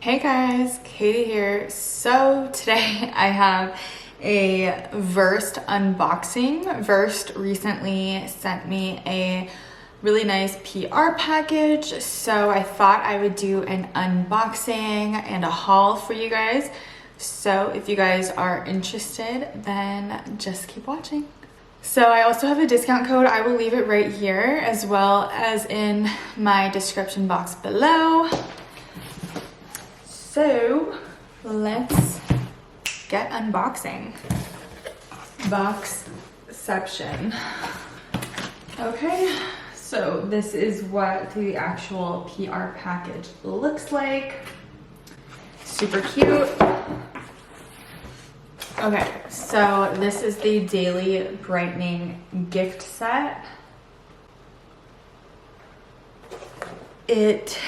Hey guys, Katie here. So today I have a Versed unboxing. Versed recently sent me a really nice PR package, so I thought I would do an unboxing and a haul for you guys. So if you guys are interested, then just keep watching. So I also have a discount code. I will leave it right here as well as in my description box below. So let's get unboxing. Boxception. Okay, so this is what the actual PR package looks like. Super cute. Okay, so this is the Daily Brightening gift set. It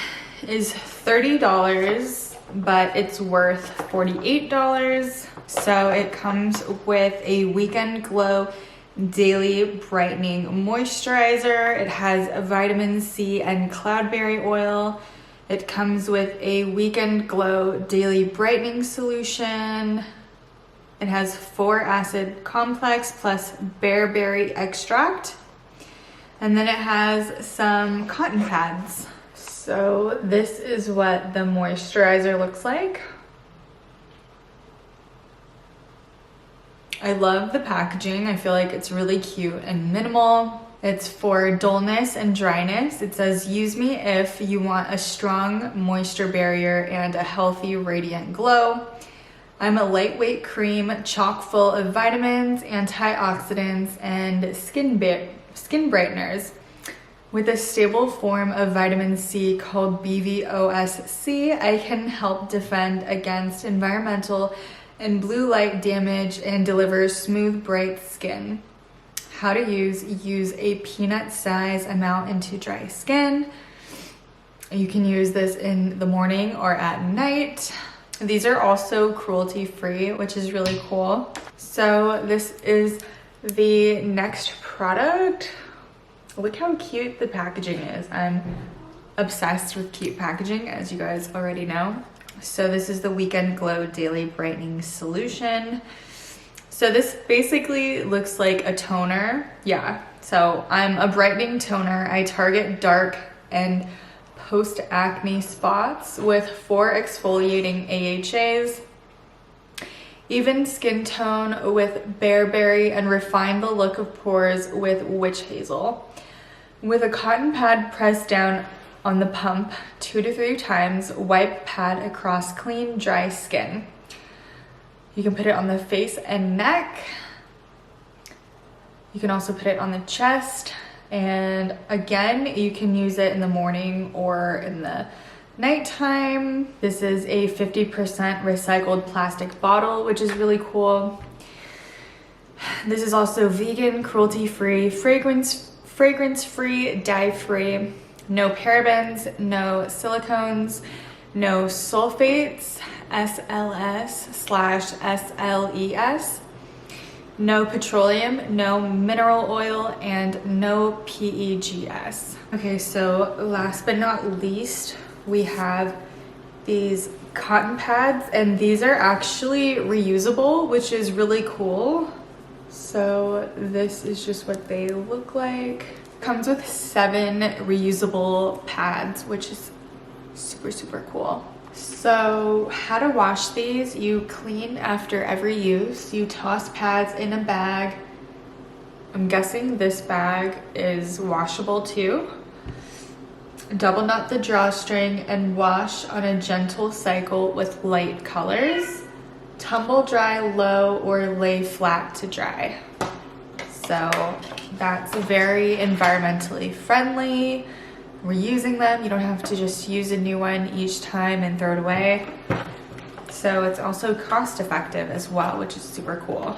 is $30. But it's worth $48. So it comes with a Weekend Glow Daily Brightening Moisturizer. It has a vitamin C and cloudberry oil. It comes with a Weekend Glow Daily Brightening Solution. It has 4-acid complex plus bearberry extract. And then it has some cotton pads. So this is what the moisturizer looks like. I love the packaging. I feel like it's really cute and minimal. It's for dullness and dryness. It says, use me if you want a strong moisture barrier and a healthy, radiant glow. I'm a lightweight cream chock full of vitamins, antioxidants, and skin brighteners. With a stable form of vitamin C called BVOSC, I can help defend against environmental and blue light damage and deliver smooth, bright skin. How to use a peanut size amount into dry skin. You can use this in the morning or at night. These are also cruelty free, which is really cool. So this is the next product. Look how cute the packaging is. I'm obsessed with cute packaging, as you guys already know. So this is the Weekend Glow Daily Brightening Solution. So this basically looks like a toner. Yeah, so I'm a brightening toner. I target dark and post-acne spots with 4 exfoliating AHAs. Even skin tone with bearberry and refine the look of pores with witch hazel. With a cotton pad pressed down on the pump 2 to 3 times, wipe pad across clean, dry skin. You can put it on the face and neck. You can also put it on the chest. And again, you can use it in the morning or in the nighttime. This is a 50% recycled plastic bottle, which is really cool. This is also vegan, cruelty-free, fragrance-free, dye-free, no parabens, no silicones, no sulfates, SLS/SLES, no petroleum, no mineral oil, and no PEGS. Okay, so last but not least, we have these cotton pads, and these are actually reusable, which is really cool. So this is just what they look like. Comes with 7 reusable pads, which is super, super cool. So how to wash these: you clean after every use, you toss pads in a bag. I'm guessing this bag is washable too. Double knot the drawstring and wash on a gentle cycle with light colors. Tumble dry low or lay flat to dry. So that's very environmentally friendly. We're using them. You don't have to just use a new one each time and throw it away. So it's also cost effective as well, which is super cool.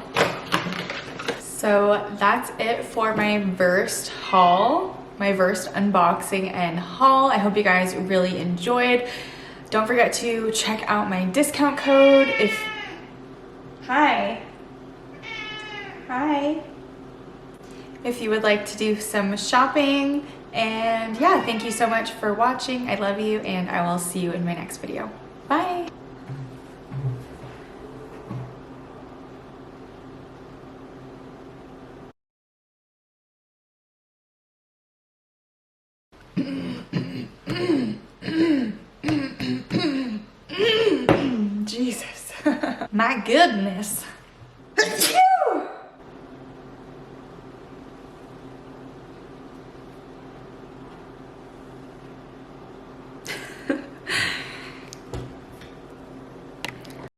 So that's it for my Versed haul, my Versed unboxing and haul. I hope you guys really enjoyed. Don't forget to check out my discount code if... Hi. If you would like to do some shopping. And yeah, thank you so much for watching. I love you, and I will see you in my next video. Bye. Jesus. My goodness.